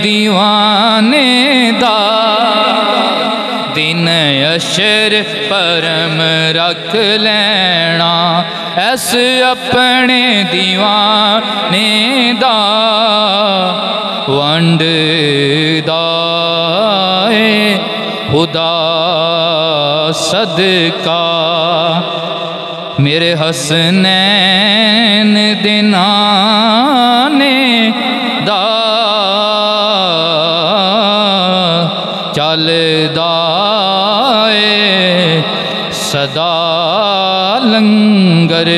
दीवाने दा दिन अशर परम रख लेना ऐस अपने दीवाने दा वंड दाए खुदा सदका मेरे हसनैन दिनाने दा चलदा सदा लंगर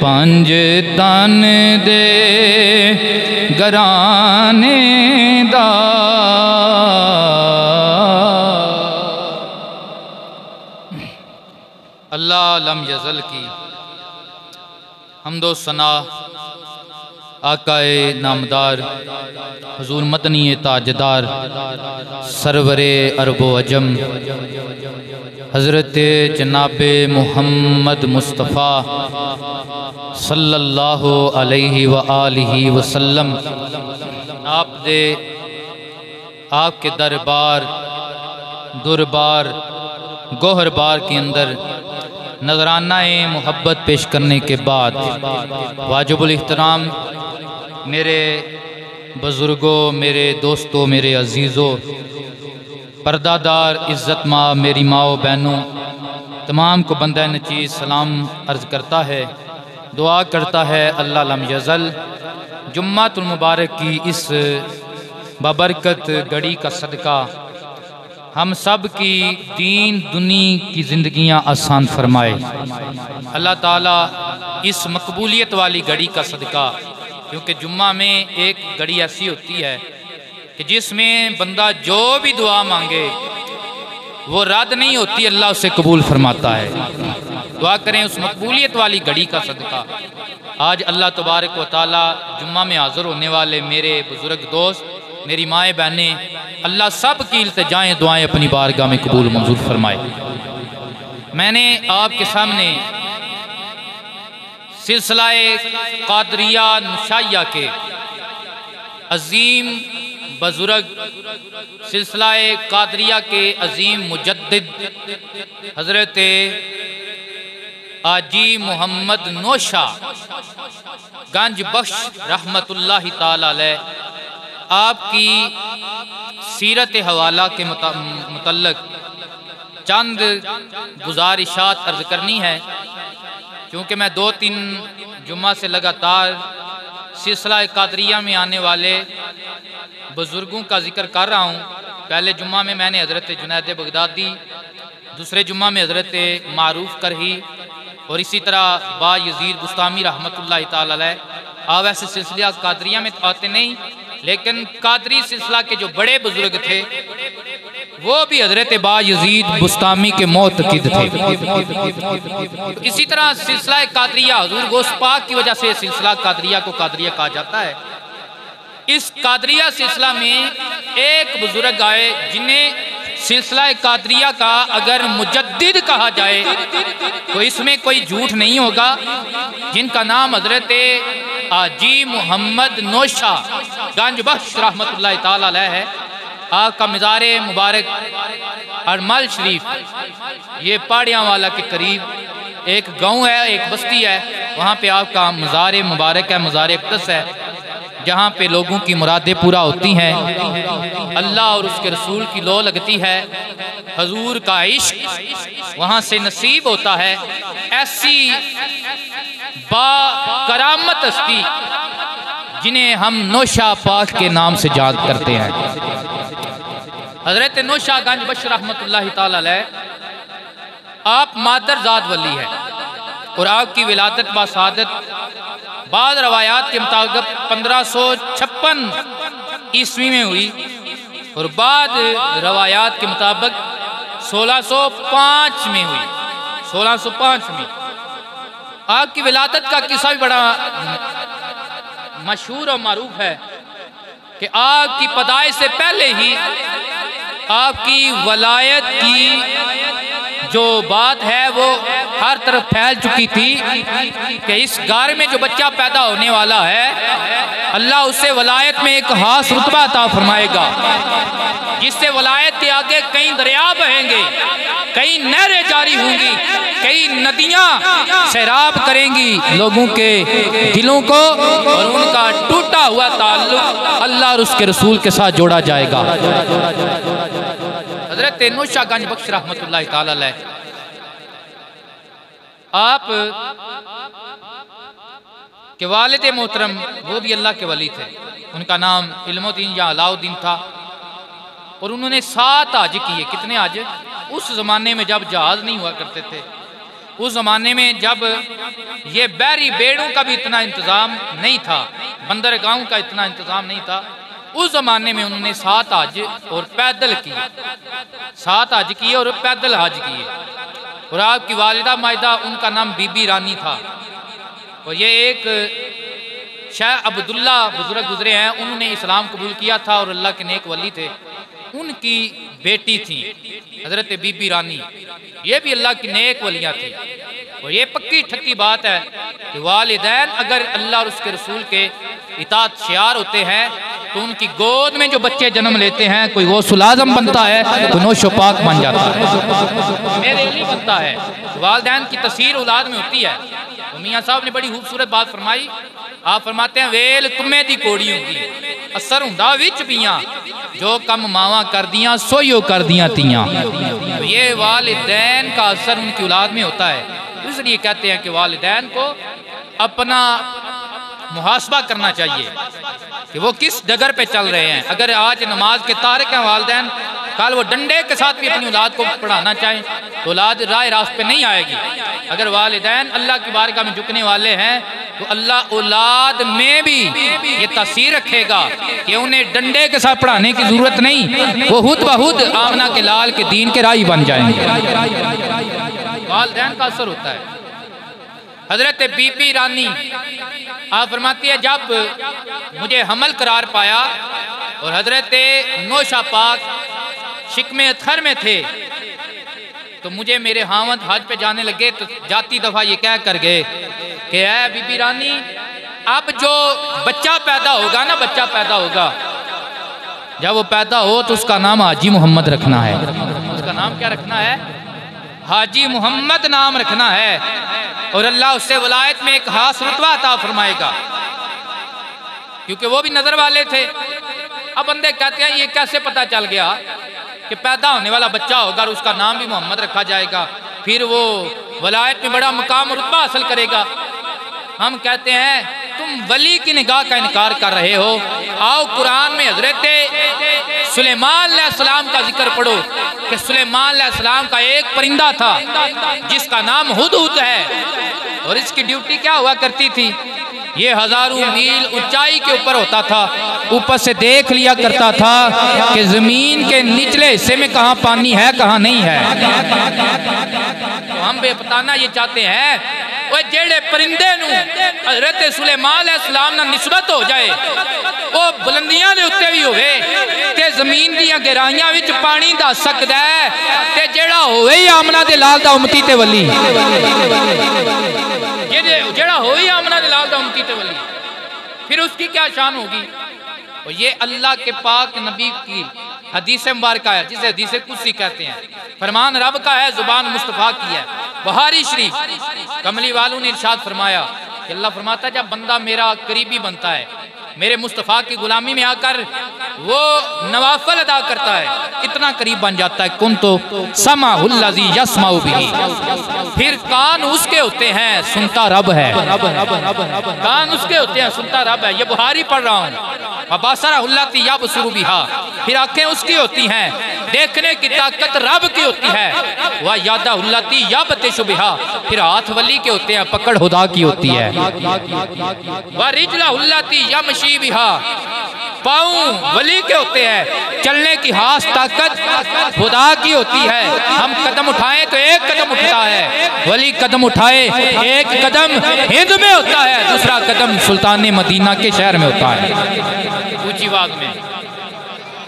पंज तन दे घराने दा अल्लाह लम यज़ल की हम्दो सना आकाए नामदार हुजूर मदनी ताजदार सरवरे अरबो अजम हज़रत जनाबे मुहम्मद मुस्तफ़ा सल्लल्लाहु अलैहि व आलिहि वसल्लम आपके दरबार दुरबार गोहरबार के अंदर नजराना मोहब्बत पेश करने के बाद वाजिबुल इहतराम मेरे बुज़ुर्गों, मेरे दोस्तों, मेरे अजीज़ों, पर्दादार इज़्ज़त माँ, मेरी माओ बहनों, तमाम को बंदा नचीज़ सलाम अर्ज़ करता है, दुआ करता है अल्लाह लम यज़ल जुम्मातुल मुबारक की इस बाबरकत घड़ी का सदका हम सब की दीन दुनी की ज़िंदगियां आसान फरमाए। अल्लाह ताला इस मकबूलियत वाली घड़ी का सदका, क्योंकि जुम्मा में एक घड़ी ऐसी होती है कि जिसमें बंदा जो भी दुआ मांगे वो रद्द नहीं होती, अल्लाह उसे कबूल फरमाता है। दुआ करें उस मकबूलियत वाली घड़ी का सदका। आज अल्लाह तबारक व तआला जुम्मा में हाज़िर होने वाले मेरे बुज़ुर्ग दोस्त, मेरी माएँ बहनें, अल्लाह सब की इल्तिजाएं दुआएं अपनी बारगाह में कबूल मंजूर फरमाए। मैंने आपके सामने सिलसिलाए कादरिया नुशाइया के अजीम बुजुर्ग, सिलसिलाए कादरिया के अजीम मुजद्दिद हज़रत आजी मोहम्मद नौशा गंज बख्श रहमतुल्लाहि ताला अलैह आपकी सीरत हवाला के मुतल्लक चंद गुजारिशात अर्ज करनी है, क्योंकि मैं 2-3 जुम्मा से लगातार सिलसिला कादरिया में आने वाले बुज़ुर्गों का जिक्र कर रहा हूँ। पहले जुम्मा में मैंने हज़रत जुनैद बगदादी, दूसरे जुम्मा में हज़रत मारूफ करही और इसी तरह बा यजीद बुस्तामी रहमतुल्लाहि ताला अलैह। आप ऐसे सिलसिला कादरिया में आते नहीं, लेकिन कादरी सिलसिला के जो बड़े बुजुर्ग थे वो भी हजरत बा यजीद बुस्तामी के मोतकिद थे। इसी तरह सिलसिला कादरिया हुजूर गौस पाक की वजह से सिलसिला कादरिया को कादरिया कहा जाता है। इस कादरिया सिलसिला में एक बुजुर्ग आए जिन्हें सिलसिला कादरिया का अगर मुजद्दिद कहा जाए तो इसमें कोई झूठ नहीं होगा, जिनका नाम हजरत आजी मोहम्मद नौशा गंज बख्श रहमतुल्लाहि ताला अलैह है। आपका मज़ार मुबारक अरमल शरीफ, ये पहाड़ियाँ वाला के करीब एक गांव है, एक बस्ती है, वहाँ पे आपका मज़ार मुबारक है, मज़ार अक़दस है, जहाँ पे लोगों की मुरादें पूरा होती हैं, अल्लाह और उसके रसूल की लो लगती है, हजूर का इश्क वहाँ से नसीब होता है। ऐसी बा करामत हस्ती जिन्हें हम नौशा पाक के नाम से याद करते हैं। हजरत नौशा गंज बख्श रहमतुल्लाहि ताला अलैह आप मादरजाद वली है और आपकी विलादत बासादत बाद रवायात के मुताबिक 1556 ईस्वी में हुई और बाद रवायात के मुताबिक 1605 में हुई। 1605 में आपकी विलादत का किस्सा भी बड़ा मशहूर और मारूफ है कि आपकी पैदाइश से पहले ही आपकी वलायत की जो बात है वो हर तरफ फैल चुकी थी कि इस घर में जो बच्चा पैदा होने वाला है अल्लाह उससे वलायत में एक खास रुतबा अता फरमाएगा, जिससे वलायत के आगे कई दरिया बहेंगे, कई नहरें जारी होंगी, कई नदियां सैराब करेंगी लोगों के दिलों को, और उनका टूटा हुआ ताल्लुक अल्लाह और उसके रसूल के साथ जोड़ा जाएगा। हजरत नौशा गंज बख्श रहमतुल्लाह ताला अलैह आप के वालिद मोहतरम वो भी अल्लाह के वली थे, उनका नाम इल्मुद्दीन या अलाउद्दीन था, और उन्होंने 7 हज किए। कितने हज? उस ज़माने में जब जहाज़ नहीं हुआ करते थे, उस ज़माने में जब ये बहरी बेड़ों का भी इतना इंतज़ाम नहीं था, बंदरगाहों का इतना इंतज़ाम नहीं था, उस ज़माने में उन्होंने 7 हज और पैदल किए, 7 हज किए और पैदल हज किए। और आपकी वालिदा मायदा उनका नाम बीबी रानी था, और ये एक शाह अब्दुल्ला बुजुर्ग गुजरे हैं, उन्होंने इस्लाम कबूल किया था और अल्लाह के नेक वली थे, उनकी बेटी थी हजरत बीबी रानी, ये भी अल्लाह की नेक वलियाँ थी। और ये पक्की ठक्की बात है कि वालिदैन अगर अल्लाह और उसके रसूल के इताअत शियार होते हैं तो उनकी गोद में जो बच्चे जन्म लेते हैं, कोई गौसुल आज़म बनता है, कोई नौशो पाक बन जाता है, मेरे अली बनता है। वालिदैन की तस्वीर औलाद में होती है। तो मियाँ साहब ने बड़ी खूबसूरत बात फरमाई, आप फरमाते हैं वेल तुम्हें दी कोड़ी होगी असर हुंदा विच पियां, जो कम मावा कर दियां सोयो कर दियां तियां। तो ये वालिदैन का असर उनकी औलाद में होता है। इसलिए कहते हैं कि वालिदैन को अपना मुहासबा करना चाहिए कि वो किस डगर पे चल रहे हैं। अगर आज नमाज के तारिक हैं वालिदैन, कल वो डंडे के साथ भी अपनी औलाद को पढ़ाना चाहें तो औलाद राह रास्त पे नहीं आएगी। अगर वालिदैन अल्लाह की बारगाह में झुकने वाले हैं तो अल्लाह औलाद में भी ये तासीर रखेगा कि उन्हें डंडे के साथ पढ़ाने की जरूरत नहीं, वो खुद ब खुद आमना के लाल के दीन के राही बन जाएंगे। वालिदैन का असर होता है। हजरत बीबी रानी आप फरमाती है जब मुझे हमल करार पाया और हजरत नौशा पाक शिकमे अतहर में थे तो मुझे मेरे हावंद हज पे जाने लगे, तो जाती दफा ये कह कर गए कि है बीबी रानी अब जो बच्चा पैदा होगा ना, बच्चा पैदा होगा, जब वो पैदा हो तो उसका नाम हाजी मोहम्मद रखना है। उसका नाम क्या रखना है? हाजी मोहम्मद नाम रखना है, और अल्लाह उससे वलायत में एक खास रुतबा अता फरमाएगा, क्योंकि वो भी नजर वाले थे। अब बंदे कहते हैं ये कैसे पता चल गया कि पैदा होने वाला बच्चा होगा और उसका नाम भी मोहम्मद रखा जाएगा, फिर वो वलायत में बड़ा मुकाम और रुतबा हासिल करेगा। हम कहते हैं तुम वली की निगाह का इनकार कर रहे हो। आओ कुरान में हजरत सुलेमान अलैहिस्सलाम का जिक्र पढ़ो कि सुलेमान अलैहिस्सलाम का एक परिंदा था जिसका नाम हुदहुद है, और इसकी ड्यूटी क्या हुआ करती थी? ये हजारों मील ऊंचाई के ऊपर होता था, ऊपर से देख लिया करता था कि जमीन के निचले हिस्से में कहाँ पानी है कहाँ नहीं है। तो हम बताना ये चाहते हैं वो जेड़े परिंदे नू हजरत सुलेमान अलैहिस्सलाम नाल निस्बत हो जाए, वो बुलंदियां दे उत्ते भी होवे ते जमीन दी गहराइयां विच पानी दस सकदा है, ते जेड़ा होवे ही आमना दे लाल दा उम्मती ते वली, जेड़ा हो ही आमना दे लाल दा उम्मती ते वली, फिर उसकी क्या शान होगी? और ये अल्लाह के पाक नबी की हदीस मुबारक है, जिसे हदीस कुदसी कहते हैं। फरमान रब का है, जुबान मुस्तफ़ा की है। बुखारी शरीफ कमली वालों ने इरशाद फरमाया कि अल्लाह फरमाता है जब बंदा मेरा करीबी बनता है, मेरे मुस्तफ़ा की गुलामी में आकर वो नवाफल अदा करता है, इतना करीब बन जाता है कुन तो समाहुल्लज़ी यस्माउ बिही, फिर कान उसके होते हैं सुनता रब है, कान उसके होते हैं सुनता रब है। ये बुखारी पढ़ रहा हूँ। वबासरहुल्लती यबसुरु बिहा, फिर आंखें उसकी होती हैं, देखने की ताकत रब की होती है। वह यादहुल्लती यबतिशु बिहा, फिर हाथ वली के होते हैं, पकड़ खुदा की होती है। वह रिजलहुल्लती यमशी बिहा, पाँव वली के होते हैं, चलने की हाथ ताकत खुदा की होती है। हम कदम उठाएं तो एक कदम उठता है, वली कदम उठाए एक कदम हिंद में होता है, दूसरा कदम सुल्तान मदीना के शहर में होता है, ऊंची बात में,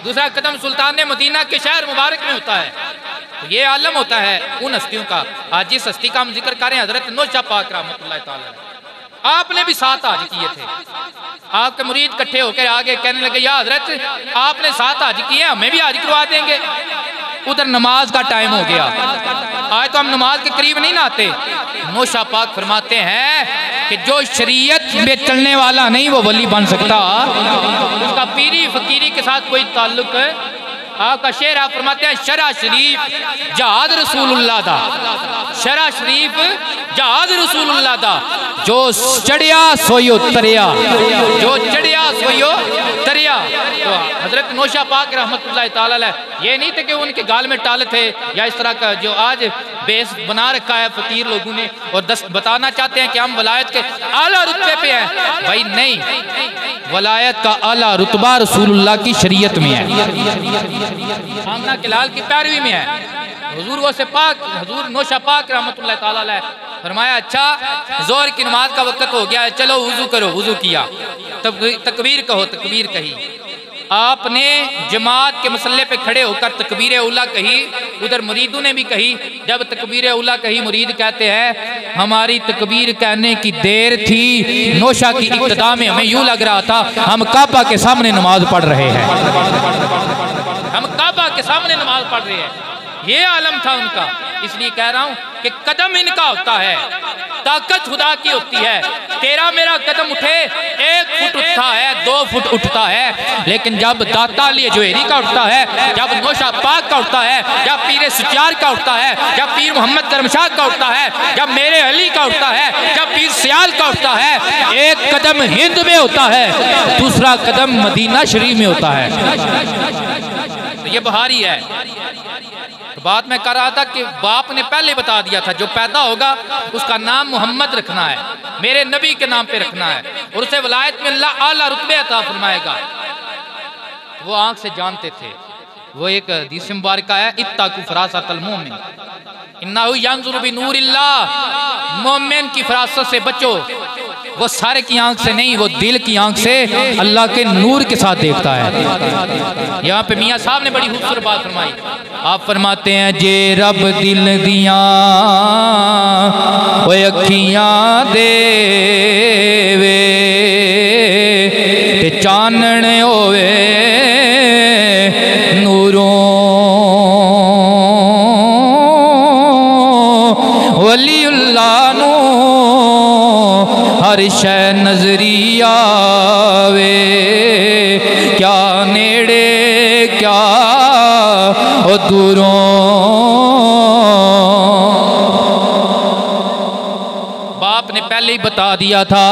दूसरा कदम सुल्तान मदीना के शहर मुबारक में होता है। ये आलम होता है उन हस्तियों का। आज जिस हस्ती का हम जिक्र करें हजरत नौशा पाक रहमतुल्लाह ताला, आपने भी 7 हज किए थे। आपके मुरीद इकट्ठे होकर आगे कहने लगे या हजरत आपने 7 हज किए, हमें भी हज करवा देंगे। उधर नमाज का टाइम हो गया, आज तो हम नमाज के करीब नहीं नहाते। नौशा पाक फरमाते हैं कि जो शरीयत में चलने वाला नहीं वो वली बन सकता, उसका पीरी फकीरी के साथ कोई ताल्लुक। आपका शेर आप फरमाते हैं शरा शरीफ जहाद रसूलुल्लाह दा, शरा शरीफ जहाद रसूलुल्लाह दा, जो चढ़िया सोयो तरिया, जो चढ़िया सोयो तरिया। तो हजरत नौशा पाक रहमतुल्लाह ताला अलैह ये नहीं थे कि उनके गाल में टाल थे या इस तरह का जो आज बेस बना रखा है फकीर लोगों ने और बताना चाहते हैं कि हम वलायत के आला रुतबे पे हैं। भाई नहीं, वलायत का आला रुतबा रसूलुल्लाह की शरीयत में है, आमना के लाल की पैरवी में है। हुजूर वो से पाक हुजूर नौशा पाक रहमतुल्लाह ताला अलैह फरमाया अच्छा जोहर की नमाज का वक्त हो गया है, चलो वुजू करो। वुजू किया, तब तकबीर कहो, तकबीर कही। आपने जमात के मसल्ले पे खड़े होकर तकबीर उला कही, उधर मुरीदों ने भी कही। जब तकबीर उला कही मुरीद कहते हैं हमारी तकबीर कहने की देर थी, नौशा की इब्तिदा में हमें यूं लग रहा था हम काबा के सामने नमाज पढ़ रहे हैं, हम काबा के सामने नमाज पढ़ रहे हैं। ये आलम था उनका। इसलिए कह रहा हूं कि कदम इनका होता है, ताकत खुदा की होती है। तेरा मेरा कदम उठे 1 फुट उठता है, 2 फुट उठता है, लेकिन जब दाता अली जोहरी का उठता है, जब नौशा पाक का उठता है, जब पीर सुचार का उठता है, जब पीर मोहम्मद करमशाह का उठता है, जब मेरे अली का उठता है, जब पीर सियाल का उठता है, एक कदम हिंद में होता है, दूसरा कदम मदीना शरीफ में होता है। तो ये बहारी है। तो बात मैं कर रहा था कि बाप ने पहले बता दिया था जो पैदा होगा उसका नाम मोहम्मद रखना है, मेरे नबी के नाम पे रखना है, और उसे वलायत में अल्लाह आला रुतबे अता फरमाएगा। वो आंख से जानते थे। वो एक हदीस मुबारक है इत्ताकू फरासतल मोमिन इन्नहु यंजुरु बिनूरिल्लाह, मोमिन की फरासत से बचो। वो सारे की आंख से नहीं, वो दिल की आंख से अल्लाह के नूर के साथ देखता है। यहाँ पे मियाँ साहब ने बड़ी खूबसूरत बात फरमाई। आप फरमाते हैं जे रब दिल दिया वो अखियां देवे ते चानण होवे नूरों, वलीउल्लाह नू हर शै नजरी आवे, क्या नेड़े क्या ओ दूरों। बाप ने पहले ही बता दिया था।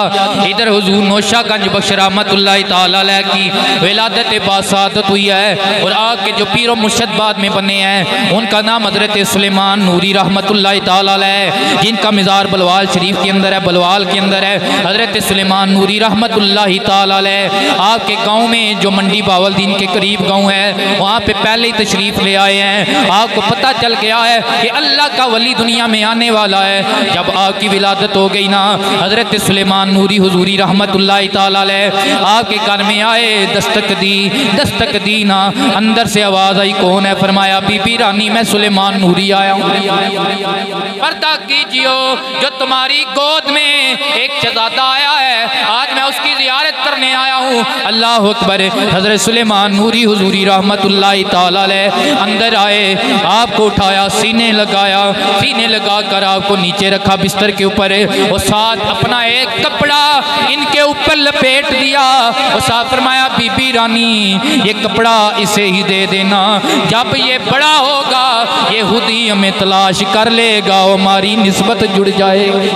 इधर हुजूर नौशा गंज बख्श रहमतुल्लाह ताला अलैह की विलादत बासादत हुई है और आग के जो पीरो मुर्शद बाद में बने हैं उनका नाम हजरत सुलेमान नूरी रहमतुल्लाह ताला अलैह, जिनका मिज़ार बलवाल शरीफ के अंदर है, बलवाल के अंदर है। हजरत सुलेमान नूरी रहमतुल्लाह ताला अलैह आपके गाँव में जो मंडी बावलदीन के करीब गाँव है वहाँ पे पहले ही तशरीफ ले आए हैं। आपको पता चल गया है कि अल्लाह का वली दुनिया में आने वाला है। जब आपकी विलादत हो गई ना, हजरत सुलेमान नूरी हुजूरी रहमतुल्लाह ताला अलैह आपके घर में आए, दस्तक दी ना। अंदर से आवाज आई कौन है? फरमाया बीबी रानी मैं सुलेमान नूरी आया हूँ। पर्दा कीजियो जो तुम्हारी गोद में एक शहजादा आया है, आज मैं उसकी जियारत करने आया हूँ। अल्लाह अकबर। हजरत सुलेमान नूरी हुजूरी रहमतुल्लाह ताला अलैह अंदर आए, आपको उठाया, सीने लगाया, सीने लगा कर आपको नीचे रखा बिस्तर के ऊपर और साथ अपना एक कपड़ा इनके ऊपर लपेट दिया और साथ फरमाया बीबी रानी ये कपड़ा इसे ही दे देना, जब ये बड़ा होगा ये खुद ही हमें तलाश कर लेगा, हमारी निस्बत जुड़ जाएगी,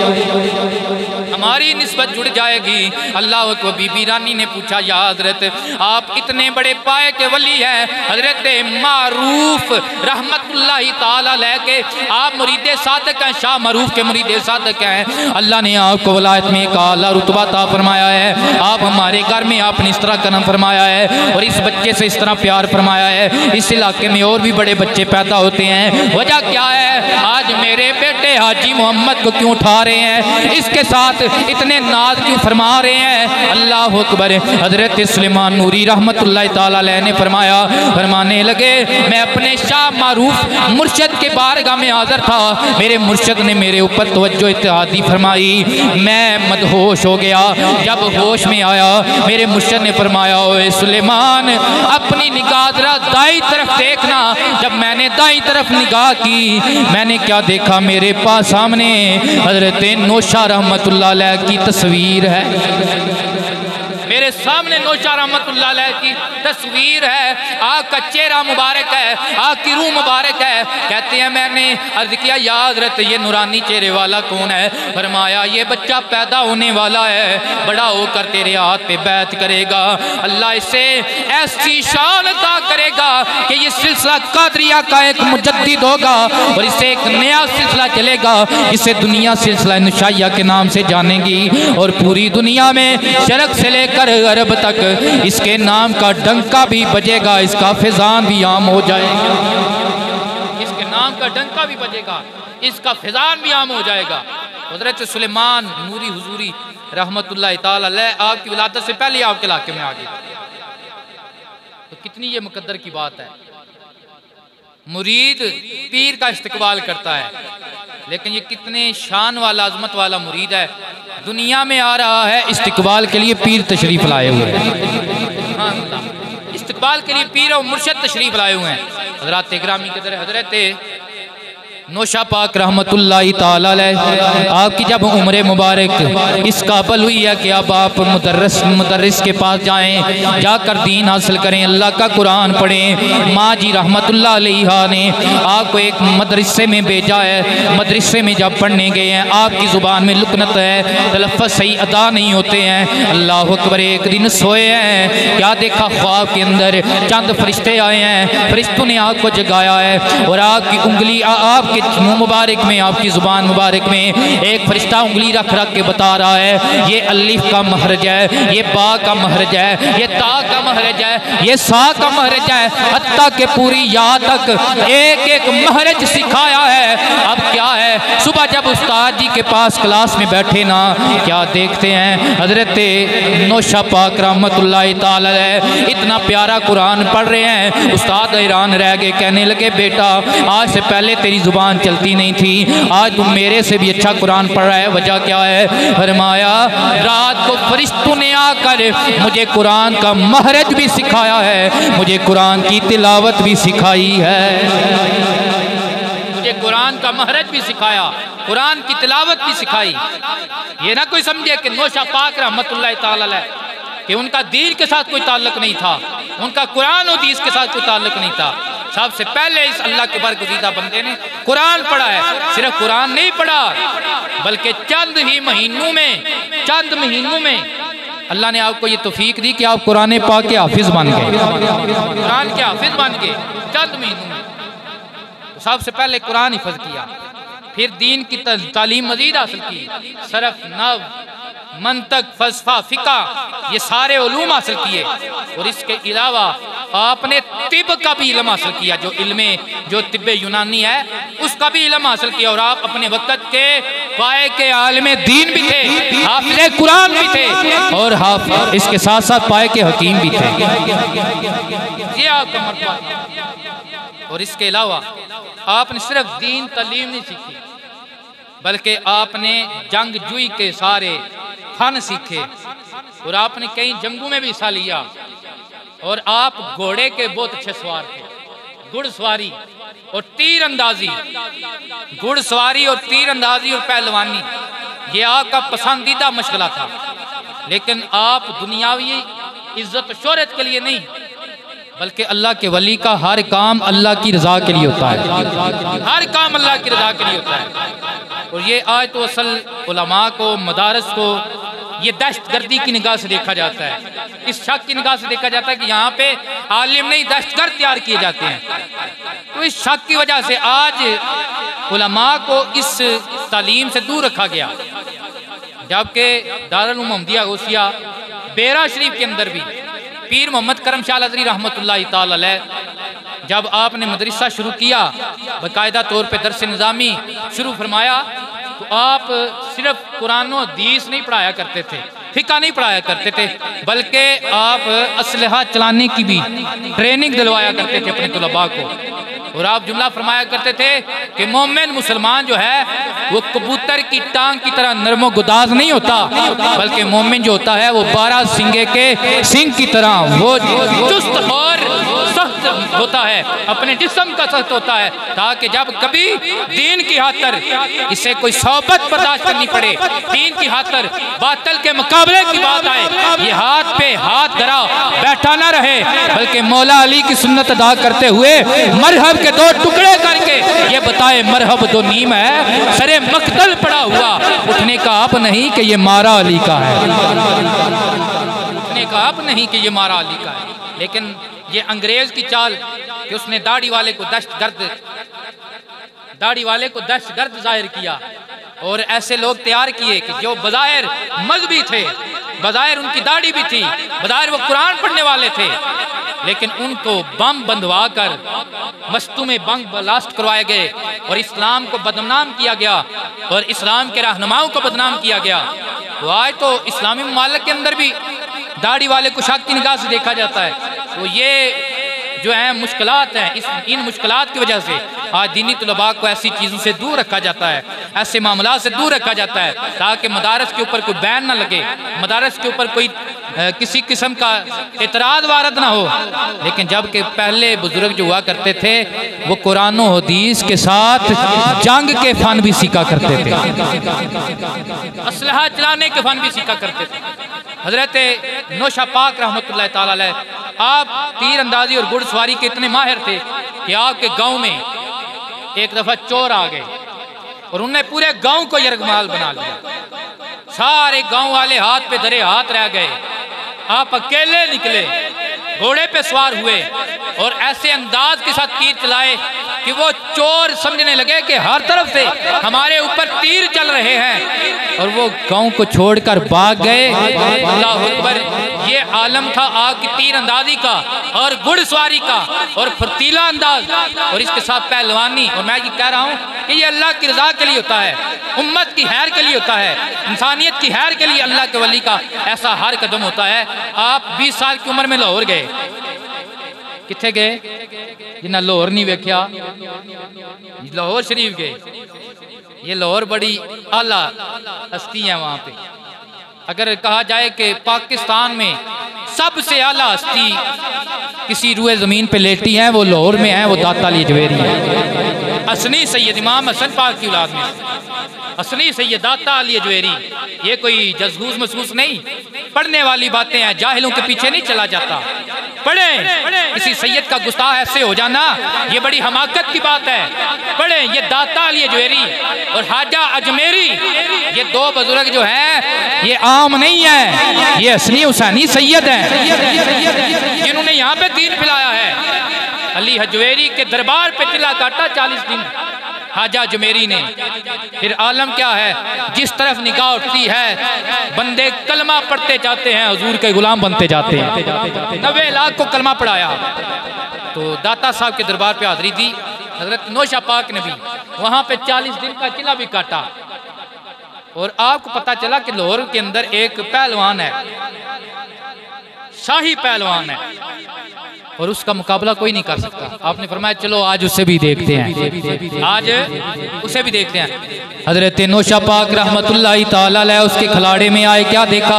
हमारी निस्बत जुड़ जाएगी। अल्लाह को बीबी रानी ने पूछा या हजरत आप इतने बड़े पाए के वली हैं, हजरत मारूफ रहमतुल्लाह ताला अलैह के आप मुरीदे सादक हैं, शाह मारूफ के मुरीदे सादक हैं। अल्लाह ने आपको वलायत में एक आला रुतबा अता फरमाया है। आप हमारे घर में आपने इस तरह करम फरमाया है और इस बच्चे से इस तरह प्यार फरमाया है। इस इलाके में और भी बड़े बच्चे पैदा होते हैं, वजह क्या है? आज मेरे बेटे हाजी मोहम्मद को क्यों उठा रहे हैं? इसके साथ साथ इतने नाज क्यों फरमा रहे हैं? अल्लाह अकबर। हजरत सुलेमान नूरी रहमतुल्लाह ताला अलैह ने फरमाने लगे, मैं अपने शाह मारूफ मुर्शद के बारगाह में हाज़िर था। मेरे मुर्शद ने मेरे ऊपर तवज्जो इत्तेहादी फरमाई, मैं मदहोश हो गया। जब होश में आया मेरे मुर्शद ने फरमाया, ओए सुलेमान अपनी निगाह जरा दाई तरफ देखना। जब मैंने दाई तरफ निगाह की, मैंने क्या देखा? मेरे पास सामने हजरत नौशा रहमतुल्लाह अलैह की तस्वीर है। मेरे सामने नौशा रहमतुल्लाह अलैह की तस्वीर है। आग का चेहरा मुबारक है, आग की रूह मुबारक है। कहते हैं मैंने अर्ज किया, या हज़रत ये नूरानी चेहरे वाला कौन है? फरमाया ये बच्चा पैदा होने वाला है, बड़ा होकर तेरे हाथ पे बैत करेगा। अल्लाह इसे ऐसी शान अता करेगा कि ये सिलसिला कादरिया का एक मुजद्दिद होगा और इसे एक नया सिलसिला चलेगा, इसे दुनिया सिलसिला नुशाइया के नाम से जानेगी और पूरी दुनिया में शरक से लेकर अरब तक इसके नाम का डंका भी बजेगा, इसका फिजान भी आम हो जाएगा। इसके नाम का डंका भी बजेगा, इसका फिजान भी आम हो जाएगा। हज़रत सुलेमान नूरी हुजूरी रहमतुल्लाह ताला अलैह आपकी विलादत से पहले आपके इलाके में आ गए, तो कितनी ये मुकद्दर की बात है। मुरीद पीर का इस्तकबाल करता है, लेकिन ये कितने शान वाला अजमत वाला मुरीद है, दुनिया में आ रहा है इस्तकबाल के लिए पीर तशरीफ लाए हुए हैं। इस्तकबाल के लिए पीर और मुर्शद तशरीफ लाए हुए हैं। हज़रात इकरामी के तरह हज़रत नौशा पाक रहमतुल्लाह ताला अलैह आपकी जब उम्र मुबारक इस काबिल हुई है कि अब आप मुदर्रिस के पास जाएं, जाकर दीन हासिल करें, अल्लाह का कुरान पढ़ें। माँ जी रहमतुल्लाह अलैहा ने आपको एक मदरसे में भेजा है। मदरसे में जब पढ़ने गए हैं, आपकी ज़ुबान में लुकनत है, तलफ़्फ़ुज़ सही अदा नहीं होते हैं। अल्लाह अकबर। एक दिन सोए हैं, क्या देखा? ख्वाब के अंदर चंद फरिश्ते आए हैं, फरिश्तों ने आपको जगाया है और आपकी उंगली आपके मुँह मुबारक में, आपकी ज़ुबान मुबारक में एक फरिश्ता उंगली रख रख के बता रहा है, ये अलिफ का महरज है, ये बा का महरज है, ये ता का महरज है, ये सा का महरज है, हत्ता के पूरी या तक एक एक महरज सिखाया है। अब क्या है, सुबह जब उस्ताद जी के पास क्लास में बैठे ना, क्या देखते हैं? हजरत नौशा पाक रहमतुल्लाह ताला अलैह इतना प्यारा कुरान पढ़ रहे हैं। उस्ताद हैरान रह गए, कहने लगे, बेटा आज से पहले तेरी ज़ुबान चलती नहीं थी, आज तुम मेरे से भी अच्छा कुरान पढ़ रहा है, वजह क्या है? फरमाया रात को फरिश्तों ने आकर मुझे कुरान का महरज भी सिखाया है, मुझे कुरान की तिलावत भी सिखाई है, मुझे कुरान का महरज भी सिखाया, कुरान की तिलावत भी सिखाई। ये ना कोई समझे कि नौशा पाक रहमतुल्लाह ताला अलैह कि उनका दीन के साथ कोई ताल्लुक नहीं था, उनका कुरान और हदीस के साथ कोई ताल्लुक नहीं था। सबसे पहले इस अल्लाह के बरगुज़ीदा बंदे ने कुरान पढ़ा है। सिर्फ कुरान नहीं पढ़ा, बल्कि चंद महीनों में अल्लाह ने आपको ये तौफीक दी कि आप कुरान पाक के हाफिज बन गए, कुरान के हाफिज बन गए चंद महीनों में। तो सबसे पहले कुरान हिफ्ज़ किया, फिर दीन की तालीम मजीद हासिल की, सरफ, नव, मंतक, फलसफा, फिका, ये सारे उलूम हासिल किए। और इसके अलावा आपने तिब का भी इल्म हासिल किया, जो तिब्बे यूनानी है उसका भी इल्म हासिल किया। और आप अपने वक़्त के पाए के आलिम दीन भी थे, हाफिज़ कुरान भी थे और इसके साथ साथ पाए के हकीम भी थे। ये आपका मर्तबा। और इसके अलावा आपने सिर्फ दीन तालीम नहीं सीखी, बल्कि आपने जंगजुई के सारे फन सीखे और आपने कई जंगों में भी हिस्सा लिया। और आप घोड़े के बहुत अच्छे सवार थे, घुड़सवारी और तीर अंदाजी, घुड़सवारी और तीर अंदाजी और पहलवानी ये आपका पसंदीदा मशगला था। लेकिन आप दुनियावी इज्जत शोहरत के लिए नहीं, बल्कि अल्लाह के वली का हर काम अल्लाह की रज़ा के लिए होता है, हर काम अल्लाह की रज़ा के लिए होता है। और ये आज तो असल उलमा को, मदारस को ये दहशतगर्दी की निगाह से देखा जाता है, इस शक की निगाह से देखा जाता है कि यहाँ पे आलिम नहीं दहशतगर्द तैयार किए जाते हैं। तो इस शक की वजह से आज उलमा को इस तालीम से दूर रखा गया। जबकि दारुल उलूम अहमदिया गौसिया बेरा शरीफ के अंदर भी पीर मोहम्मद करम शाह अज़हरी रहमतुल्लाह ताला अलैह जब आपने मदरसा शुरू किया, बाकायदा तौर पे दरस निज़ामी शुरू फरमाया, तो आप सिर्फ कुरान और हदीस नहीं पढ़ाया करते थे, फिका नहीं पढ़ाया करते थे, बल्कि आप असलहा चलाने की भी ट्रेनिंग दिलवाया करते थे अपने तलबा को। और आप जुमला फरमाया करते थे कि मोमिन मुसलमान जो है वो कबूतर की टांग की तरह नरमो गुदाज नहीं होता, बल्कि मोमिन जो होता है वो 12 सिंगे के सिंग की तरह वो चुस्त और सख्त होता है, अपने जिस्म का सख्त होता है, ताकि जब कभी दीन की खातिर इसे कोई सोबत बर्दाश्त करनी पड़े, दीन की खातिर बातिल के मुकाबले की बात आए, ये हाथ पे हाथ धरा बैठा ना रहे, बल्कि मौला अली की सुन्नत अदा करते हुए मरहब के 2 टुकड़े करके ये बताए मरहब दो नीम है, सरे मकतल पड़ा हुआ उठने का आप नहीं कि ये मारा अली का है, उठने का आप नहीं कि ये मारा अली का है। लेकिन ये अंग्रेज की चाल कि उसने दाढ़ी वाले को दहशतगर्द जाहिर किया और ऐसे लोग तैयार किए कि जो बज़ाहिर मजहबी थे, बज़ाहिर उनकी दाढ़ी भी थी, बज़ाहिर वो कुरान पढ़ने वाले थे, लेकिन उनको बम बंधवा कर मस्तू में बम ब्लास्ट करवाए गए और इस्लाम को बदनाम किया गया और इस्लाम के रहनुमाओं को बदनाम किया गया। तो आज तो इस्लामी ममालिक के अंदर भी दाढ़ी वाले को शक की निगाह से देखा जाता है। तो ये जो है मुश्किलात हैं, इन मुश्किलात की वजह से आज दीनी तलबा को ऐसी चीज़ों से दूर रखा जाता है, ऐसे मामला से दूर रखा जाता है, ताकि मदारस के ऊपर कोई बैन ना लगे, मदारस के ऊपर कोई किसी किस्म का एतराज़ वारद ना हो। लेकिन जबकि पहले बुजुर्ग जो हुआ करते थे वो कुरान और हदीस के साथ जंग के फन भी सीखा करते थे, असलहा चलाने के फन भी सीखा करते थे। हजरत नौशा पाक रहमतुल्लाह ताला अलैह आप तीर अंदाजी और घुड़सवारी के इतने माहिर थे कि आपके गांव में एक दफा चोर आ गए और उन्होंने पूरे गांव को यरगमाल बना लिया, सारे गांव वाले हाथ पे धरे हाथ रह गए, आप अकेले निकले, घोड़े पे सवार हुए और ऐसे अंदाज के साथ तीर चलाए कि वो चोर समझने लगे कि हर तरफ से हमारे ऊपर तीर चल रहे हैं और वो गांव को छोड़कर भाग गए। अल्लाह अकबर, ये आलम था आपकी तीर अंदाजी का और घुड़सवारी का और फुर्तीला अंदाज और इसके साथ पहलवानी। और मैं ये कह रहा हूँ कि ये अल्लाह की रजा के लिए होता है, उम्मत की खैर के लिए होता है, इंसानियत की खैर के लिए अल्लाह के वली का ऐसा हर कदम होता है। आप 20 साल की उम्र में लाहौर गए, किथे गए जिन्हें लाहौर नहीं वेख्या, लाहौर शरीफ गए। ये लाहौर बड़ी आला हस्ती है वहाँ पे। अगर कहा जाए कि पाकिस्तान में सबसे आला हस्ती किसी रुए ज़मीन पे लेटी है वो लाहौर में है, वो दाता अली जवेरी है, असनी सैयद इमाम हसन पाक की औलाद में असनी सैयद दाता अली जवेरी। ये कोई जसूस महसूस नहीं, पढ़ने वाली बातें हैं, जाहिलों के पीछे नहीं चला जाता। पढ़े, किसी सैयद का गुस्ताख ऐसे हो जाना ये बड़ी हमाकत की बात है। पढ़े, ये दाता अली जवेरी और हाजा अजमेरी, ये 2 बुजुर्ग जो हैं ये आम नहीं है, ये असनी हुसैनी सैयद हैं जिन्होंने यहाँ पे दीन फैलाया है। अली हजवेरी के दरबार पे तिला काटा 40 दिन हाजा जमेरी ने। फिर आलम क्या है, जिस तरफ निगाह उठती है बंदे कलमा पढ़ते जाते हैं, हुजूर के गुलाम बनते जाते हैं। 90 लाख को कलमा पढ़ाया। तो दाता साहब के दरबार पे हाजिरी दी हजरत नौशा पाक ने भी, वहाँ पे 40 दिन का किला भी काटा। और आपको पता चला कि लाहौर के अंदर एक पहलवान है, शाही पहलवान है, और उसका मुकाबला कोई नहीं कर सकता। आपने फरमाया चलो आज उसे भी देखते हैं, आज उसे भी देखते हैं। हजरत नौशा पाक रहमतुल्लाहि ताला अलैह उसके खिलाड़े में आए, क्या देखा,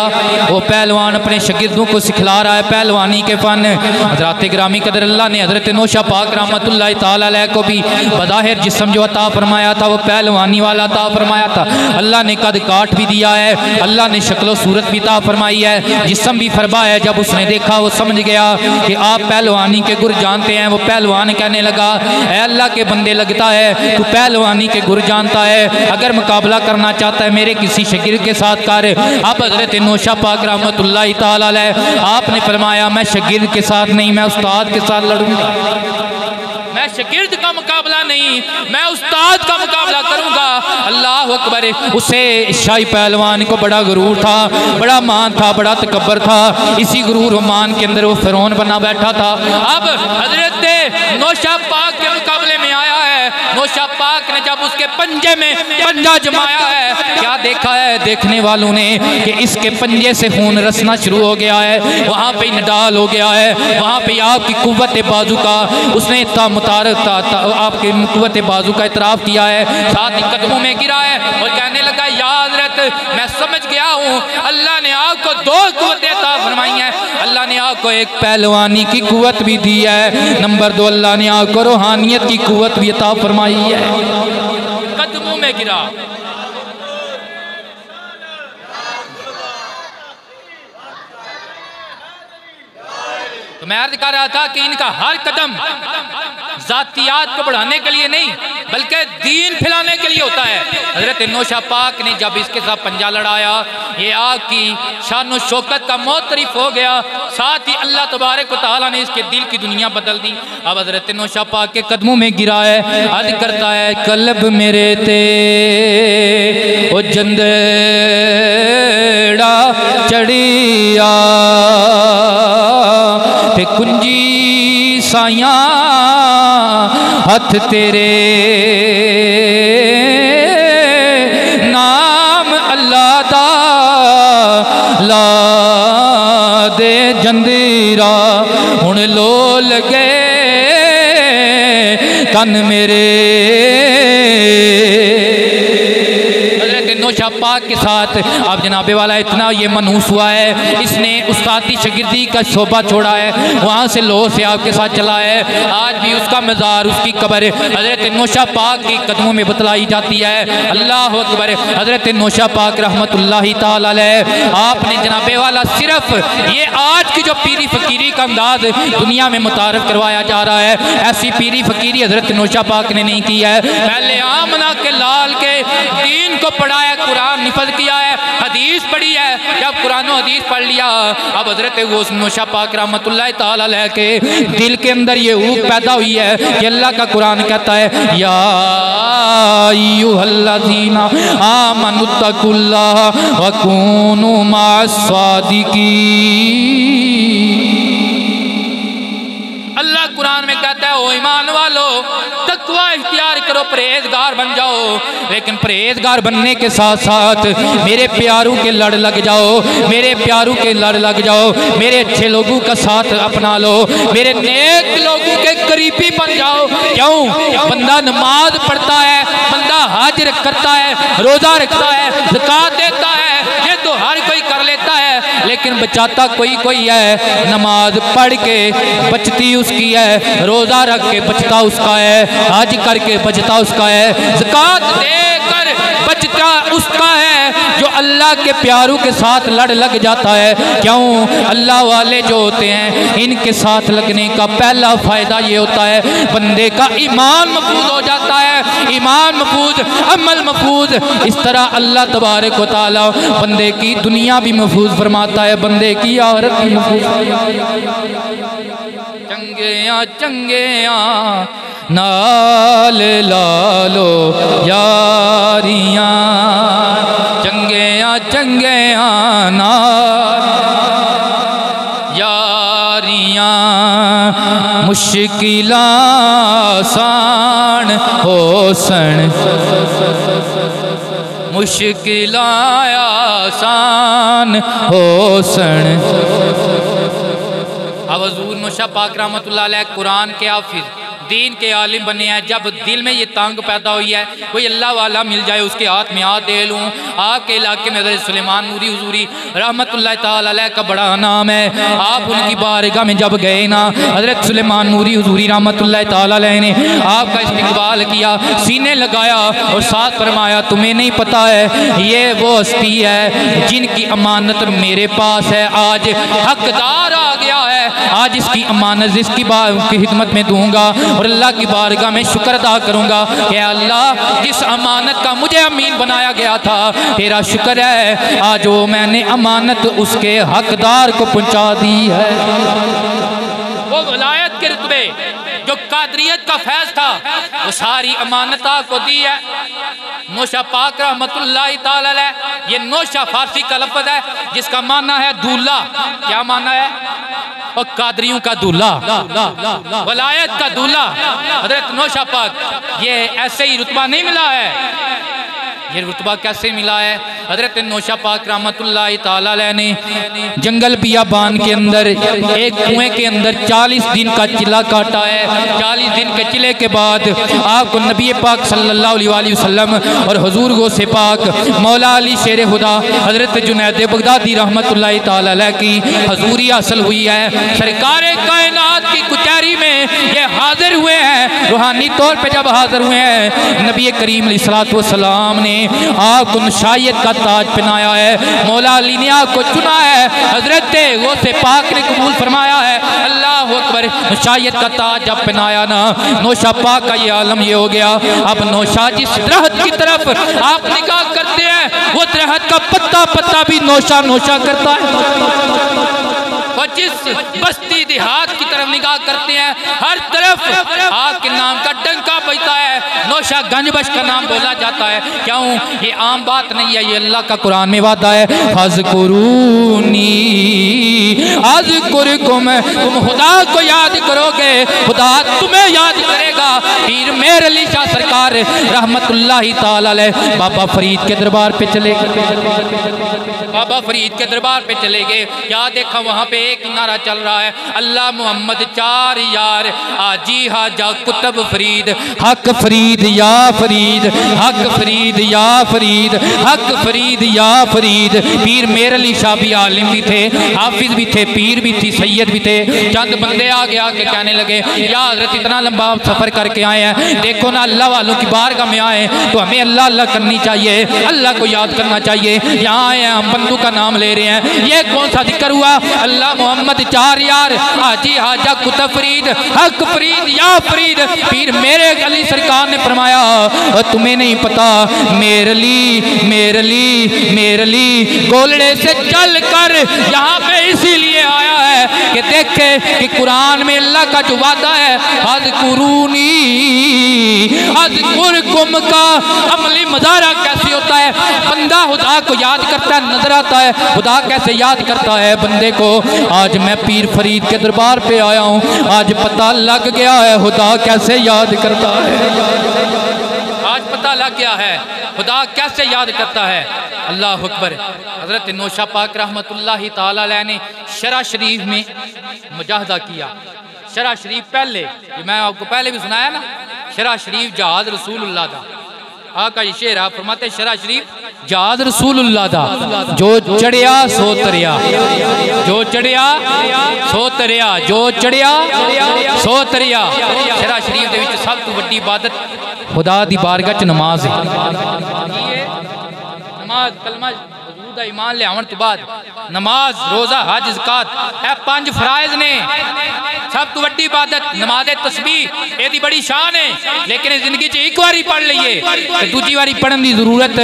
वो पहलवान अपने शागिर्दों को सिखला रहा है पहलवानी के फन। हजरत ग्रामी कदर अल्लाह ने हजरत नौशा पाक रहमतुल्लाहि ताला अलैह को भी बज़ाहिर जिस्म जो अता फरमाया था वो पहलवानी वाला अता फरमाया था। अल्लाह ने कद काट भी दिया है, अल्लाह ने शक्ल सूरत भी अता फरमाई है, जिस्म भी फरमाया है। जब उसने देखा वो समझ गया कि आप पहलवानी के गुर जानते हैं। वो पहलवान कहने लगा, ऐ अल्लाह के बंदे, लगता है तू पहलवानी के गुर जानता है, अगर मुकाबला करना चाहता है मेरे किसी शागिर्द के साथ कर। अब हजरत नौशा पाक रहमतुल्लाहि ताला अलैह आपने फरमाया मैं शागिर्द के साथ नहीं, मैं उस्ताद के साथ लड़ूंगा। मैं शागिर्द का मुकाबला नहीं, मैं उस्ताद का मुकाबला करूंगा। अल्लाह अकबर। उसे शाही पहलवान को बड़ा गुरूर था, बड़ा मान था, बड़ा तकब्बर था। इसी गुरूर और मान के अंदर वो फिरौन बना बैठा था। अब हजरत नौशा पाक के मुकाबले में आया है है। नौशा पाक ने जब उसके पंजे में पंजा जमाया है, क्या देखा है देखने वालों ने कि इसके पंजे से खून रसना शुरू हो गया है, वहाँ पे निडाल हो गया है, वहाँ पे आपकी कुव्वत बाजू का उसने आपके कुव्वत बाजू का इतराफ़ किया है, साथ ही कदमों में गिरा है और कहने लगा या हज़रत मैं समझ गया हूँ अल्लाह ने आपको दो कुव्वतें अता फरमाई हैं। अल्लाह ने आपको एक पहलवानी की कुव्वत भी दी है, नंबर 2 अल्लाह ने आपको रूहानियत की कुव्वत भी अता फरमाई है। कदमों में गिरा। तो मैं अर्ज कर रहा था कि इनका हर कदम जातियात को बढ़ाने के लिए नहीं बल्कि दीन फैलाने के लिए होता है। हजरत नौशा पाक ने जब इसके साथ पंजा लड़ाया, ये आपकी शान शौकत का मोतरिफ हो गया, साथ ही अल्लाह तबारक व तआला ने इसके दिल की दुनिया बदल दी। अब हजरत नौशा पाक के कदमों में गिरा है, अर्ज करता है कल्ब मेरे ते ओ जंदेड़ा चढ़िया ते कुंजी साया हथ तेरे नाम अल्लाह दा ला दे जंदीरा हुण लो लगे कन मेरे। नौशा पाक के साथ अब जनाबे वाला इतना ये मनूस हुआ है, इसने उस्तादी शगिर्दी का शोभा छोड़ा है, वहाँ से लो से आपके साथ चला है। आज भी उसका मज़ार उसकी कब्र हज़रत नौशा पाक की कदमों में बतलाई जाती है। अल्लाह अकबर। हज़रत नौशा पाक रहमतुल्लाहि ताला अलैह आपने जनाबे वाला सिर्फ ये आज की जो पीरी फ़कीरी का अंदाज दुनिया में मुतारफ़ करवाया जा रहा है, ऐसी पीरी फ़कीरी हज़रत नौशा पाक ने नहीं की है। पहले आमना के लाल के दीन को पढ़ाया, कुरान निफज किया है, हदीस पढ़ी है, जब कुरान और हदीस पढ़ लिया अब हजरत नौशा पाक रहमतुल्लाहि ताला अलैह के दिल के अंदर ये ऊब पैदा हुई है कि अल्लाह का कुरान कहता है या अय्युहल्लज़ीना आमनुत्तकुल्लाह व कूनू मअस्सादिकीन। अल्लाह कुरान में कहता है ओ ईमान वालो तकवा इख्तियार करो, परहेजगार बन जाओ, लेकिन परहेजगार बनने के साथ साथ मेरे प्यारों के लड़ लग जाओ, मेरे प्यारों के लड़ लग जाओ, मेरे अच्छे लोगों का साथ अपना लो, मेरे नेक लोगों के करीबी बन जाओ। क्यों? बंदा नमाज पढ़ता है, बंदा हज करता है, रोज़ा रखता है, ज़कात देता है, ये तो हर कोई कर लेता है, लेकिन बचाता कोई कोई है। नमाज पढ़ के बचती उसकी है, रोज़ा रख के बचता उसका है, हज करके बचता उसका है, ज़कात देकर बचता उसका है जो अल्लाह के प्यारों के साथ लड़ लग जाता है। क्यों? अल्लाह वाले जो होते हैं इनके साथ लगने का पहला फ़ायदा ये होता है बंदे का ईमान महफूज हो जाता है, ईमान महफूज, अमल महफूज। इस तरह अल्लाह तबारक व तआला बंदे की दुनिया भी महफूज फरमाता है, बंदे की आखिरत भी महफूज। चंगेया चंगेया नाल लालो यारियां, चंगेया चंगेया नाल यारियां, मुश्किलां आसान होसन, मुश्किलां आसान होसन। अब हज़ूर नौशा पाक रहमतुल्लाह अलैह कुरान के हाफिज़, दीन के आलिम बने हैं। जब दिल में ये तांग पैदा हुई है कोई अल्लाह वाला मिल जाए उसके हाथ में हाथ दे लूँ। आपके इलाके में हज़रत सुलेमान नूरी हुज़ूरी रहमतुल्लाह ताला अलैह का बड़ा नाम है। आप उनकी बारगाह में जब गए ना, हज़रत सुलेमान नूरी हुज़ूरी रहमतुल्लाह ताला अलैह ने आपका इस्तकबाल किया, सीने लगाया और साथ फरमाया तुम्हें नहीं पता है ये वो हस्ती है जिनकी अमानत मेरे पास है, आज हकदार आ गया है, आज इसकी अमानत इसकी खिदमत में दूंगा और अल्लाह की बारगाह में शुक्र अदा करूंगा कि अल्लाह जिस अमानत का मुझे अमीन बनाया गया था तेरा शुक्र है आज वो मैंने अमानत उसके हकदार को पहुंचा दी है। वो वलायत के रुतबे जो कादरियत का फैज था वो सारी अमानत को दी है। नौशा पाक रहमतुल्लाहि ताला अलैह, ये नौशा फारसी का लफ्ज़ है जिसका माना है दूल्हा। क्या माना है? और कादरियों का दूल्हा, वलायत का दूल्हा हजरत नौशा पाक। ये ऐसे ही रुतबा नहीं मिला है। ये रुतबा कैसे मिला है? हजरत नौशा पाक रहमतुल्लाह ताला अलैह ने जंगल बियाबान के अंदर एक कुएं के अंदर 40 दिन का चिल्ला काटा है। 40 दिन के चिल्ले के बाद आपको नबी पाक सल्लल्लाहु अलैहि वसल्लम और हुजूर गौसे पाक मौला अली शेर खुदा हजरत जुनैद बगदादी रहमतुल्लाह ताला अलैह की हजूरी हासिल हुई है। सरकार कायनात की कचहरी में ये हाजिर हुए हैं। रूहानी तौर पर जब हाजिर हुए हैं, नबी करीम अलैहिस्सलातु वस्सलाम ने आपको नशायत का ताज पहनाया है। मौला अली ने आपको चुना है। हजरत गौसे पाक ने कबूल फरमाया है। अल्लाह अकबर। नशायत का ताज जब पहनाया ना, नौशा पाक का ये आलम ये हो गया। अब नौशा जिस दरख्त की तरफ आप निगाह करते हैं, वो दरख्त का पत्ता पत्ता भी नौशा नौशा करता है। और जिस बस्ती देहात की तरफ निगाह करते हैं, हर तरफ आपके नाम का डंका बजता है। नौशा गंजबख्श का नाम बोला जाता है। क्यों? ये आम बात नहीं है, ये अल्लाह का कुरान में वादा है। फज़कुरूनी अज़कुरकुम, तुम खुदा को याद करोगे, खुदा तुम्हें याद करेगा। पीर मेर अली शाह सरकार रहमतुल्लाह ताला अलैह बाबा फरीद के दरबार पे चले गए। बाबा फरीद के दरबार पे चले गए। क्या देखा वहाँ पे एक नारा चल रहा है, अल्लाह मोहम्मद चार यार, आजी हाजा कुतुब फरीद, हक फरीद या फरीद, हक फरीद या फरीद, हक फरीद या फरीद। पीर मेर अली शाह भी आलिम भी थे, हाफिज भी थे, पीर भी थी, सैयद भी थे। चंद बंदे आगे आके कहने लगे, या हजरत इतना लंबा सफर करके आए हैं, देखो ना अल्लाह वालों की बारगाह में आए तो हमें अल्लाह अल्लाह करनी चाहिए, अल्लाह को याद करना चाहिए। यहाँ आए हैं हम बंदू का नाम ले रहे हैं, ये कौन सा जिक्र हुआ? अल्लाह मोहम्मद चार यार, हाजी हाजा कुतुब फरीद, हक फरीद या फरीद। पीर मेरे अली सरकार ने फरमाया, तुम्हें नहीं पता मेरली मेरली मेरली गोलड़े से चल कर यहाँ पे इसीलिए आया है कि देखे कि कुरान में अल्लाह का जो वादा है, अज़कुरूनी अज़कुरकुम का अमली मज़ारा कैसे होता है? बंदा खुदा को याद करता है, नजर आता है खुदा कैसे याद करता है बंदे को। आज मैं पीर फरीद के दरबार पे आया हूँ, आज पता लग गया है खुदा कैसे याद करता है। आज पता लग गया है खुदा कैसे याद करता है। अल्लाह अकबर। हजरत नौशा पाक रहमतुल्लाह ताला अलैह ने शरा शरीफ में मुजाहदा किया। शरा शरीफ पहले, मैं आपको पहले भी सुनाया ना, शरा शरीफ जहाज रसूलुल्लाह दा। आका ये शेर आप फरमाते, शरा शरीफ जहाज रसूलुल्लाह दा, जो चढ़िया सो तरिया, जो चढ़िया सो तरिया, जो चढ़िया सो तरिया। शरा शरीफ दे विच सब तो वड्डी इबादत खुदा दी बारगाह च नमाज है। नमाज कलमा दा ईमान लियावन तो बाद नमाज, रोजा, हज, ज़कात, ए 5 फराइज ने। सब तो वड्डी इबादत नमाज तस्बीह, एदी बड़ी शान है, लेकिन जिंदगी च एक बारी पढ़ लीए तो दूजी बारी पढ़ने की जरूरत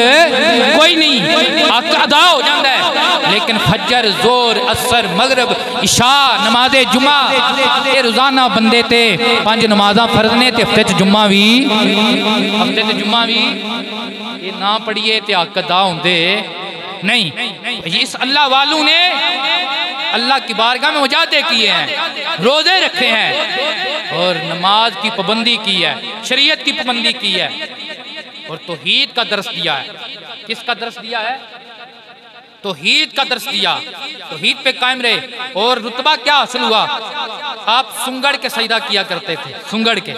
कोई नहीं, हक अदा हो जाता है। लेकिन फजर, जोर, असर, मगरब, इशा, नमाज जुमा, ये रोजाना बंदे ते 5 नमाजा फर्ज ने, हफ्ते च जुम्मा भी, हफ्ते च जुम्मा भी ये ना पढ़िए तो हक अदा होंदे नहीं। इस अल्लाह वालों ने अल्लाह की बारगाह में मुजाहदे किए हैं, रोजे रखे हैं और नमाज की पाबंदी की है, शरीयत की पाबंदी की है और तौहीद का दर्स दिया है। किसका दर्स दिया है? तौहीद का दर्स दिया। तौहीद पे कायम रहे। और रुतबा क्या हासिल हुआ? आप सुंगड़ के सजदा किया करते थे, सुंगड़ के,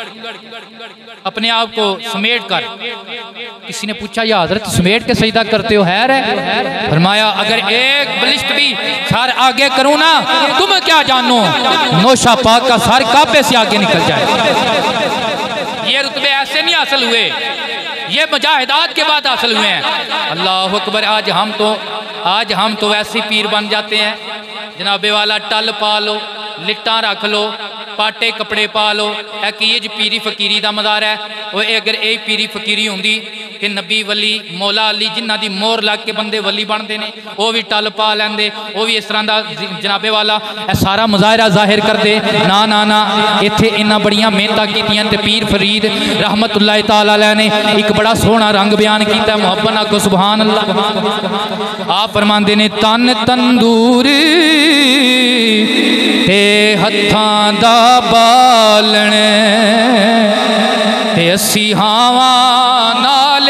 अपने आप को समेट कर। किसी ने पूछा, या हजरत समेट के सजदा करते हो? है फरमाया, अगर एक बलिष्ठ भी सर आगे करूं ना, तुम क्या जानो नौशा पाक का सर काबे से आगे निकल जाए। ये रुतबे ऐसे नहीं हासिल हुए, ये मुजाहिदात के बाद हासिल हुए हैं। अल्लाह अकबर। आज हम तो वैसे पीर बन जाते हैं, जनाबे वाला टल पा लो, लिट्टा रख लो, पाटे कपड़े पा लो, कि पीरी फकीरी का मज़ार है। वो अगर ये पीरी फकीरी होंगी कि नबी वली मौला अली जिन्हों की मोहर लग के बंदे वली बनते हैं, वो भी टल पा लेंदे, वो भी इस तरह का जनाबे वाला सारा मुजाहरा जाहिर करते। ना ना ना, इत्थे इन्ना बड़ियां मेहनत कीतियां ते पीर फरीद रहमतुल्लाह ताला अलैह ने एक बड़ा सोहना रंग बयान किया। मुहब्बत आखो सुभान अल्लाह। आप फरमाते ने, तन तंदूर ते हत्थां दा बालण ते असी हावां नाल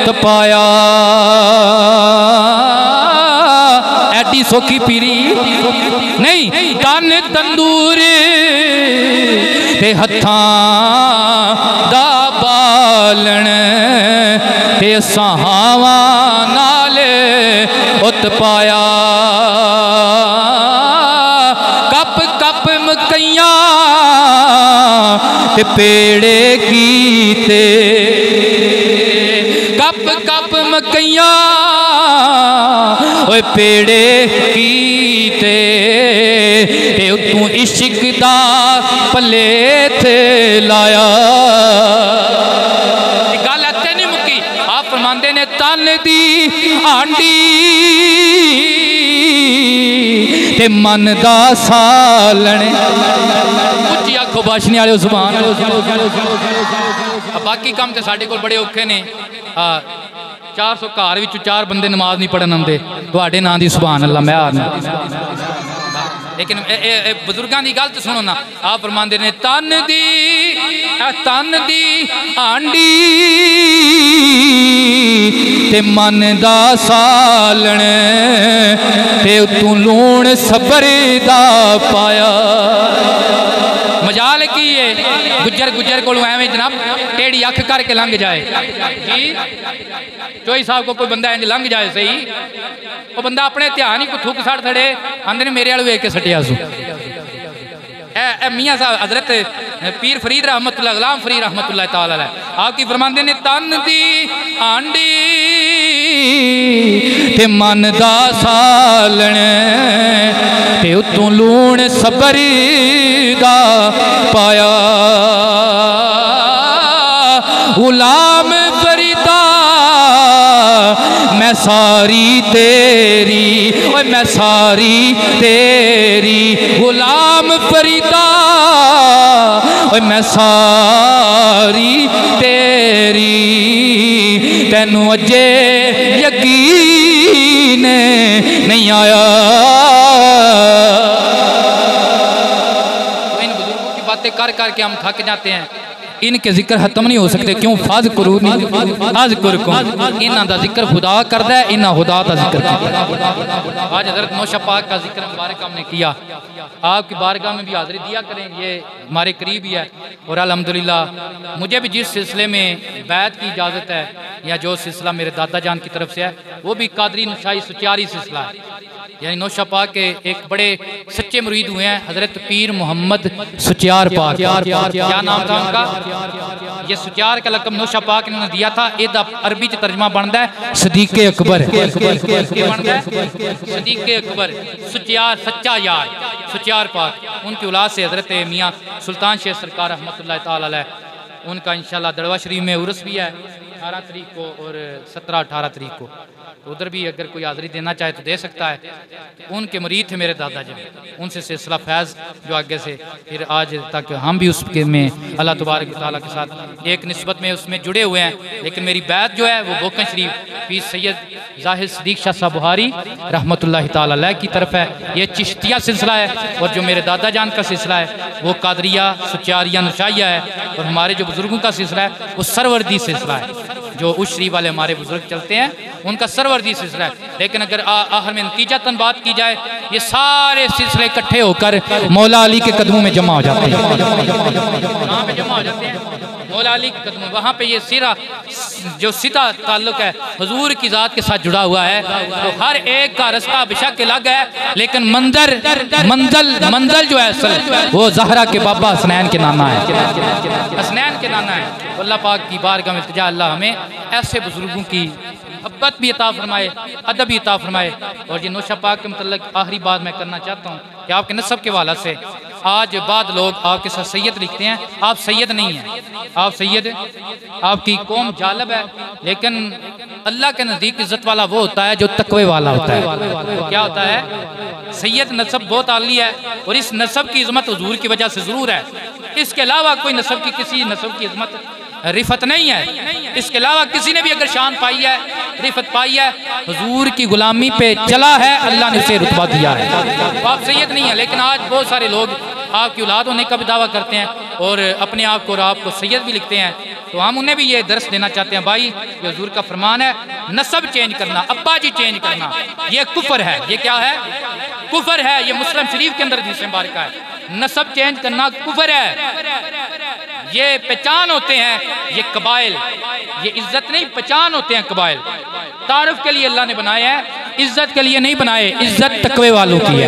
तपाया। एडी सौखी पीरी नहीं, तन तंदूर ते हत्थां दा बालण ते असां हावां नाल उत पाया। कप कप मकैया ते पेड़े कीते, कप कप मकैया ओए पेड़े कीते ते तू इश्क दा पले थे लाया। गल इत्थे नहीं मुक्की, आप फरमांदे ने तन दी आंडी ते मन दा सालण। उच्ची आखो बाशनी वाले सुभान। बाकी काम तो साडे कोल बड़े औखे ने। 400 घर विच 4 बंदे नमाज नहीं पढ़न आंदे, तुहाडे नां दी सुभान अल्लाह मैं हार नहीं। लेकिन बुजुर्गों की गल तो सुनो ना, आप फरमांदे ने तन दी आंडी ते मन दा सालण ते तू लूण सबर दा पाया। मजाल की है गुजर को एवं जनाब टेढ़ी अख करके लंघ जाए जी, चोई साहब को कोई बंदा इंज लंघ जाए सही, वो बंदा अपने ध्यान ही को थुक सड़ थड़े आंदे ने मेरे वाल वेख के सटिया सू। मियाँ साहब हजरत पीर फरीद रहमतुल्लाह गुलाम फरीद रहमतुल्लाह ताला अलैह आप की फरमांदे ने तन दी आंडी ते मन दा सालण ते उतों लूण सबर दा पाया। गुलाम फरीदा मैं सारी तेरी, ओए मैं सारी तेरी गुलाम फरीदा, ओए मैं सारी तेरी तेनू अजे यकीन नहीं आया। तो इन बुजुर्गों की बातें कर करके हम थक जाते हैं, इनके जिक्र खत्म नहीं हो सकते। क्यों? फाज करू इन्हां दा जिक्र खुदा करदा है, इन्हां खुदा दा जिक्र करदा है। आज हजरत नौशा पाक का जिक्र मुबारक हमने किया, आपकी बारगाह में भी हाजिरी दिया करें, ये हमारे करीब ही है। और अल्हम्दुलिल्लाह मुझे भी जिस सिलसिले में बैत की इजाज़त है या जो सिलसिला मेरे दादा जान की तरफ से है वो भी कादरी नशाई सुचारी सिलसिला है। यानी नौशा पाक के एक बड़े सच्चे मुरीद हुए हैं हजरत पीर मोहम्मद सुचार पाक। क्या नाम था उनका? ये सुचार का लक़ब नौशा पाक ने दिया था। इसका अरबी च तर्जमा बनता है सदीक़े अकबर। सदीक़े अकबर सुचार सच्चा यार सुचार पाक। उनकी औलाद से हजरत मियाँ सुल्तान शेख सरकार रहमतुल्लाह ताला अलैह उनका इंशाल्लाह दरवा शरीफ में उर्स भी है 18 तारीख को और 17-18 तारीख को। तो उधर भी अगर कोई हाज़िरी देना चाहे तो दे सकता है। उनके मुरीद थे मेरे दादा जी, उनसे सिलसिला फैज़ जो आगे से फिर आज तक हम भी उसके में अल्लाह तबारक व तआला के साथ एक निस्बत में उसमें जुड़े हुए हैं। लेकिन मेरी बैत जो है वो बोकन शरीफ पीर सैयद ज़ाहिद सिद्दीक़ शाह साहब बुहारी रहमतुल्लाह ताला अलैह की तरफ है। ये चिश्तिया सिलसिला है और जो मेरे दादा जान का सिलसिला है वो कादरिया सुचारिया नशाइया है। और हमारे जो बुज़ुर्गों का सिलसिला है वो सरवर्दी सिलसिला है। जो उस शरीफ वाले हमारे बुजुर्ग चलते हैं उनका सरवर्दी सिलसिला है। लेकिन अगर आखिर में नतीजतन बात की जाए ये सारे सिलसिले इकट्ठे होकर मौला अली के कदमों में जमा हो जाते हैं। कहाँ पे जमा हो जाते हैं? मौला अली के कदमों। वहाँ पे ये सिरा जो सीधा ताल्लुक है हुजूर की ज़ात के साथ जुड़ा हुआ है। तो हर एक का रास्ता बेशक अलग है लेकिन मंजिल जो है असल वो ज़हरा के बाबा हसनैन के नाना है। हसनैन के नाना है। अल्लाह पाक की बारगाह में इल्तिजा अल्लाह हमें ऐसे बुजुर्गों की मोहब्बत भी अता फरमाए, अदब भी अता फरमाए। और ये नौशा पाक के मतलब आखिरी बात मैं करना चाहता हूँ कि आपके नस्ब के वाला से आज बाद लोग आपके साथ सैयद लिखते हैं। आप सैयद नहीं हैं, आप सैयद आपकी कौम जालब है लेकिन अल्लाह के नज़दीक इज़्ज़त वाला वो होता है जो तकवे वाला होता है। क्या होता है? सैयद नस्ब बहुत आली है और इस नस्ब की इज़्ज़त हुजूर की वजह से ज़रूर है। इसके अलावा कोई नस्ब की किसी नस्ब की इज़्ज़त रिफत नहीं है। इसके अलावा किसी ने भी अगर शान पाई है, रिफत पाई है, हुजूर की गुलामी पे चला है, अल्लाह ने उसे रुतबा दिया है। तो आप सैयद नहीं है, लेकिन आज बहुत सारे लोग आपकी औलाद होने का भी दावा करते हैं और अपने आप को और आपको सैयद भी लिखते हैं। तो हम उन्हें भी ये दर्स देना चाहते हैं, भाई ये हुजूर का फरमान है, नस्ब चेंज करना, अब्बा जी चेंज करना, ये कुफर है। ये क्या है? कुफर है। ये मुस्लिम शरीफ के अंदर हदीस मुबारक है, नस्ब चेंज करना कुफर है। ये पहचान होते हैं, ये कबाइल, ये इज्जत नहीं, पहचान होते हैं कबाइल। तारुफ के लिए अल्लाह ने बनाया है, इज्जत के लिए नहीं बनाए। इज्जत तकवे वालों की है।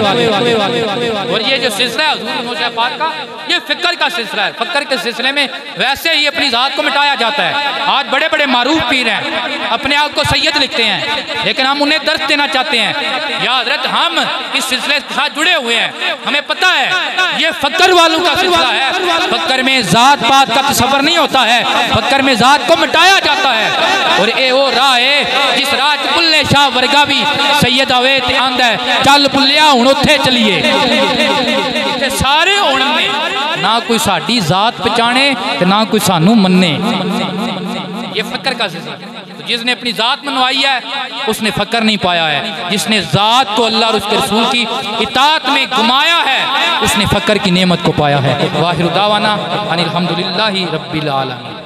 और ये जो सिलसिला है हुजूर नौशा पाक का, ये फिक्र का सिलसिला है। फिक्र के सिलसिले में वैसे ही अपनी जात को मिटाया जाता है। आज बड़े बड़े मारूफ पीर हैं, अपने आप को सैयद लिखते हैं, लेकिन हम उन्हें दर्द देना चाहते हैं, या हज़रत हम इस सिलसिले के साथ जुड़े हुए हैं, हमें पता है ये फक्र वालों का सिलसिला है। फक्र में जात पात का तसव्वुर नहीं होता है, फक्र में जात को मिटाया जाता है। और ये वो राह है जिस राह बुल्ले शाह वर्गा भी सैयद आवे ते आंदा है, चल बुल्लिया हुण उत्थे चलिए। सारे होने में ना कोई साडी जात पहचाने ते ना कोई सानू मन्ने। ये फक्र का सिलसिला। तो जिसने अपनी जात मनवाई है उसने फक्र नहीं पाया है। जिसने जात को अल्लाह और उसके रसूल की इताअत में घुमाया है उसने फक्र की नेमत को पाया है। वाहिर दावाना अनिल हम्दुलिल्लाहि रब्बिल आलमीन।